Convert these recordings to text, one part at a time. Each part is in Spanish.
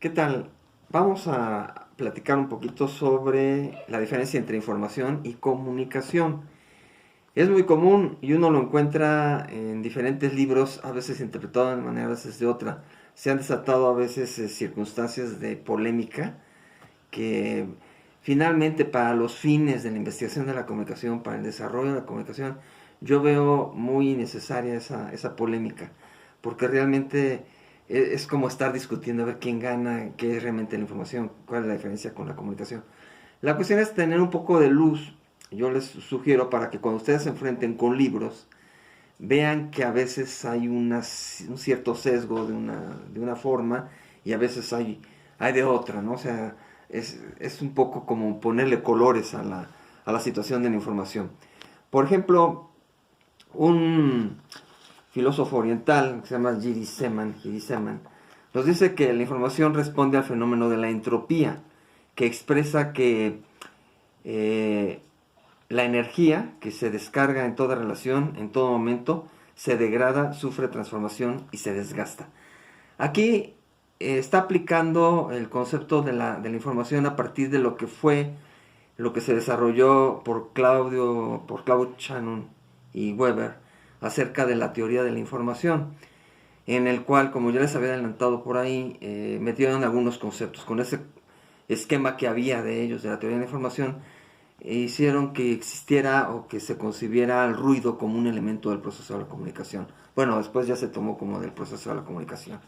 ¿Qué tal? Vamos a platicar un poquito sobre la diferencia entre información y comunicación. Es muy común y uno lo encuentra en diferentes libros, a veces interpretado de una manera, a veces de otra. Se han desatado a veces circunstancias de polémica que finalmente para los fines de la investigación de la comunicación, para el desarrollo de la comunicación, yo veo muy necesaria esa polémica, porque realmente es como estar discutiendo a ver quién gana, qué es realmente la información, cuál es la diferencia con la comunicación. La cuestión es tener un poco de luz. Yo les sugiero para que cuando ustedes se enfrenten con libros, vean que a veces hay un cierto sesgo de una forma y a veces hay de otra, ¿no? O sea, es un poco como ponerle colores a la situación de la información. Por ejemplo, un filósofo oriental que se llama Giri Seman, nos dice que la información responde al fenómeno de la entropía, que expresa que la energía que se descarga en toda relación, en todo momento, se degrada, sufre transformación y se desgasta. Aquí está aplicando el concepto de la información a partir de lo que fue, lo que se desarrolló por Claude Shannon y Weber acerca de la teoría de la información, en el cual, como ya les había adelantado por ahí, metieron algunos conceptos. Con ese esquema que había de ellos, de la teoría de la información, hicieron que existiera o que se concibiera el ruido como un elemento del proceso de la comunicación. Bueno, después ya se tomó como del proceso de la comunicación.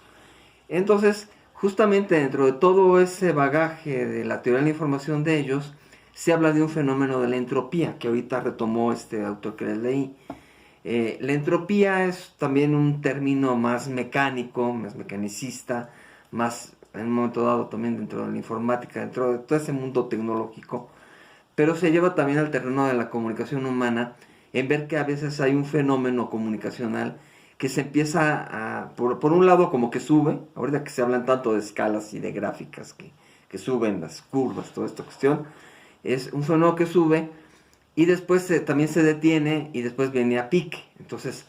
Entonces, justamente dentro de todo ese bagaje de la teoría de la información de ellos, se habla de un fenómeno de la entropía, que ahorita retomó este autor que les leí. La entropía es también un término más mecánico, más mecanicista, más en un momento dado también dentro de la informática, dentro de todo ese mundo tecnológico, pero se lleva también al terreno de la comunicación humana en ver que a veces hay un fenómeno comunicacional que se empieza por un lado como que sube, ahorita que se hablan tanto de escalas y de gráficas que suben las curvas, toda esta cuestión, es un fenómeno que sube y después también se detiene y después viene a pique. Entonces,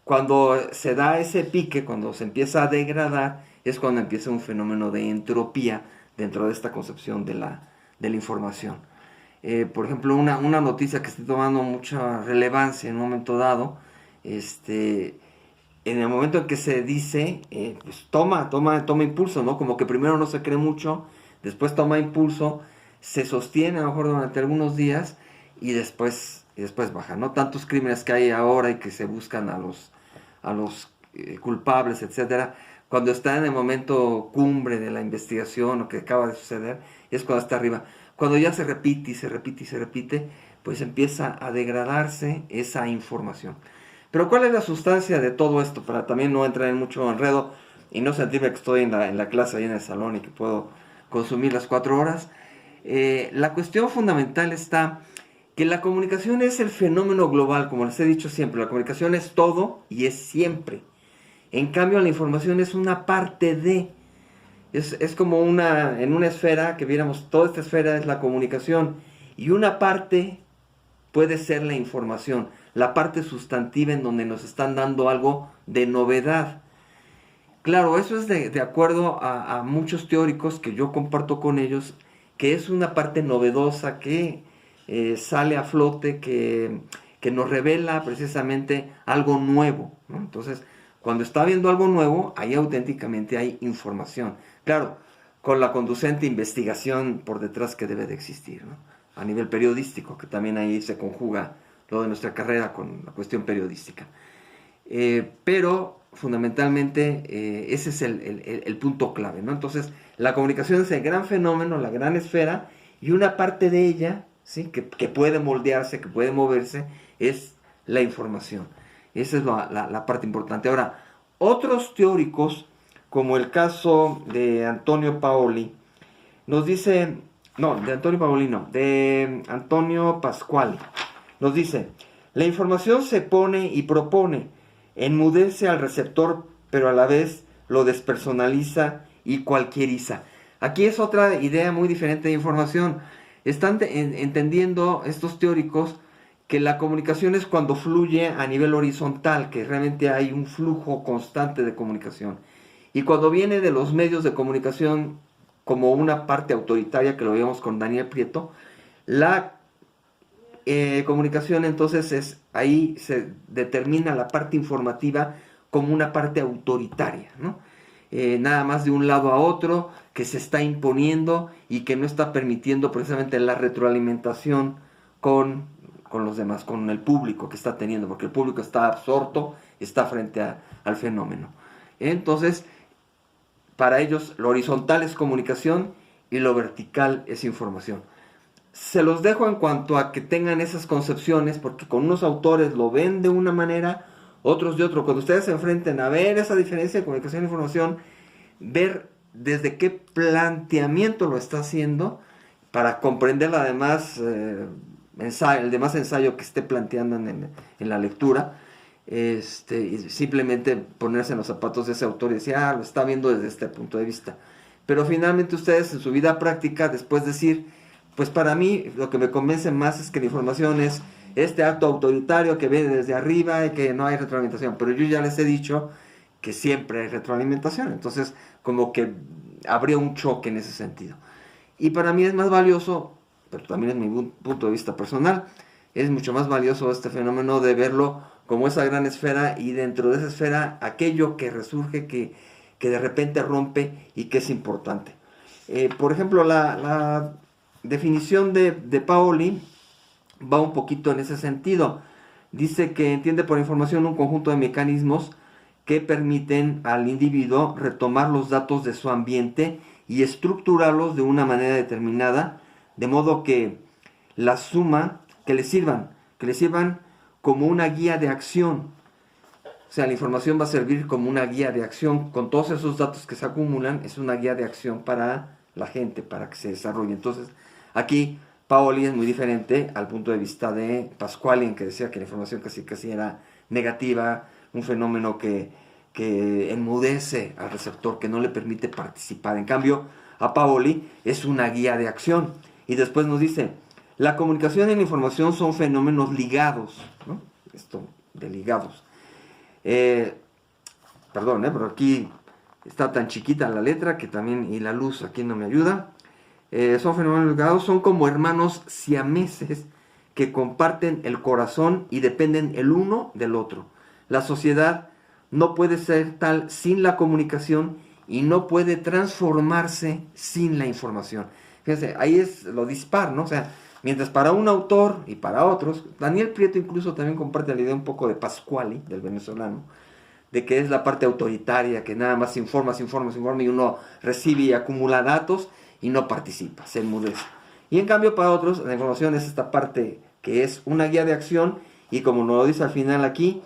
cuando se da ese pique, cuando se empieza a degradar, es cuando empieza un fenómeno de entropía dentro de esta concepción de la información. Por ejemplo, una noticia que está tomando mucha relevancia en un momento dado, en el momento en que se dice, pues toma impulso, ¿no? Como que primero no se cree mucho, después toma impulso, se sostiene a lo mejor durante algunos días y después baja, ¿no? Tantos crímenes que hay ahora y que se buscan a los culpables, etcétera. Cuando está en el momento cumbre de la investigación o que acaba de suceder, es cuando está arriba. Cuando ya se repite y se repite y se repite, pues empieza a degradarse esa información. Pero ¿cuál es la sustancia de todo esto? Para también no entrar en mucho enredo y no sentirme que estoy en la clase ahí en el salón y que puedo consumir las 4 horas. La cuestión fundamental está que la comunicación es el fenómeno global, como les he dicho siempre. La comunicación es todo y es siempre. En cambio, la información es una parte de... Es como en una esfera, que viéramos, toda esta esfera es la comunicación. Y una parte puede ser la información, la parte sustantiva en donde nos están dando algo de novedad. Claro, eso es de acuerdo a muchos teóricos que yo comparto con ellos, que es una parte novedosa que sale a flote, que nos revela precisamente algo nuevo, ¿no? Entonces, cuando está viendo algo nuevo, ahí auténticamente hay información. Claro, con la conducente investigación por detrás que debe de existir, ¿no? A nivel periodístico, que también ahí se conjuga lo de nuestra carrera con la cuestión periodística. Pero fundamentalmente ese es el punto clave, ¿no? Entonces, la comunicación es el gran fenómeno, la gran esfera, y una parte de ella, ¿sí? que puede moldearse, que puede moverse, es la información. Esa es la parte importante. Ahora, otros teóricos, como el caso de Antonio Paoli, nos dice, no, de Antonio Paoli no, de Antonio Pasquale, nos dice, la información se pone y propone, enmudece al receptor, pero a la vez lo despersonaliza y cualquieriza. Aquí es otra idea muy diferente de información. Están entendiendo estos teóricos que la comunicación es cuando fluye a nivel horizontal, que realmente hay un flujo constante de comunicación. Y cuando viene de los medios de comunicación como una parte autoritaria, que lo vemos con Daniel Prieto, la comunicación entonces ahí se determina la parte informativa como una parte autoritaria, ¿no? Nada más de un lado a otro, que se está imponiendo y que no está permitiendo precisamente la retroalimentación con los demás, con el público que está teniendo, porque el público está absorto, está frente al fenómeno. Entonces, para ellos lo horizontal es comunicación y lo vertical es información. Se los dejo en cuanto a que tengan esas concepciones, porque con unos autores lo ven de una manera, otros de otro. Cuando ustedes se enfrenten a ver esa diferencia de comunicación e información, ver desde qué planteamiento lo está haciendo, para comprender además el demás ensayo que esté planteando en la lectura, y simplemente ponerse en los zapatos de ese autor y decir, lo está viendo desde este punto de vista. Pero finalmente ustedes en su vida práctica después decir, pues para mí lo que me convence más es que la información es este acto autoritario que viene desde arriba y que no hay retroalimentación. Pero yo ya les he dicho que siempre hay retroalimentación. Entonces, como que habría un choque en ese sentido. Y para mí es más valioso, pero también es mi punto de vista personal, es mucho más valioso este fenómeno de verlo como esa gran esfera y dentro de esa esfera aquello que resurge, que de repente rompe y que es importante. Por ejemplo, la definición de Paoli va un poquito en ese sentido. Dice que entiende por información un conjunto de mecanismos que permiten al individuo retomar los datos de su ambiente y estructurarlos de una manera determinada, de modo que la suma, que le sirvan como una guía de acción. O sea, la información va a servir como una guía de acción. Con todos esos datos que se acumulan, es una guía de acción para la gente, para que se desarrolle. Entonces, aquí Paoli es muy diferente al punto de vista de Pascualin, que decía que la información casi era negativa, un fenómeno que enmudece al receptor, que no le permite participar. En cambio, a Paoli es una guía de acción. Y después nos dice, la comunicación y la información son fenómenos ligados, ¿no? Esto de ligados. Perdón, pero aquí está tan chiquita la letra que también, y la luz aquí no me ayuda. Son fenómenos ligados, son como hermanos siameses que comparten el corazón y dependen el uno del otro. La sociedad no puede ser tal sin la comunicación y no puede transformarse sin la información. Fíjense, ahí es lo dispar, ¿no? O sea, mientras para un autor y para otros, Daniel Prieto incluso también comparte la idea un poco de Pascuali, del venezolano, de que es la parte autoritaria, que nada más informa y uno recibe y acumula datos y no participa, se enmudece. Y en cambio para otros, la información es esta parte que es una guía de acción y como nos lo dice al final aquí,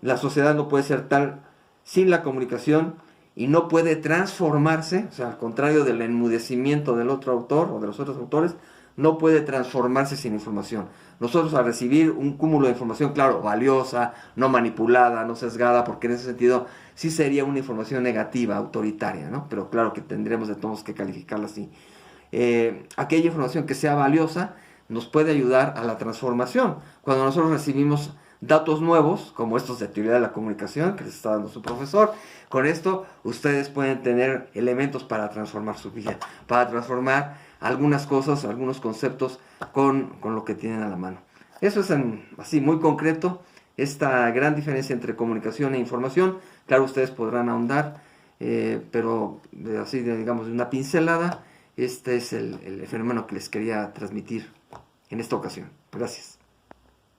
la sociedad no puede ser tal sin la comunicación y no puede transformarse, o sea, al contrario del enmudecimiento del otro autor o de los otros autores, no puede transformarse sin información. Nosotros al recibir un cúmulo de información, claro, valiosa, no manipulada, no sesgada, porque en ese sentido sí sería una información negativa, autoritaria, ¿no? Pero claro que tendremos de todos que calificarla así. Aquella información que sea valiosa nos puede ayudar a la transformación. Cuando nosotros recibimos datos nuevos, como estos de teoría de la comunicación que les está dando su profesor, con esto ustedes pueden tener elementos para transformar su vida, para transformar algunas cosas, algunos conceptos con lo que tienen a la mano. Eso es así muy concreto, esta gran diferencia entre comunicación e información. Claro, ustedes podrán ahondar, pero así digamos de una pincelada, este es el fenómeno que les quería transmitir en esta ocasión. Gracias.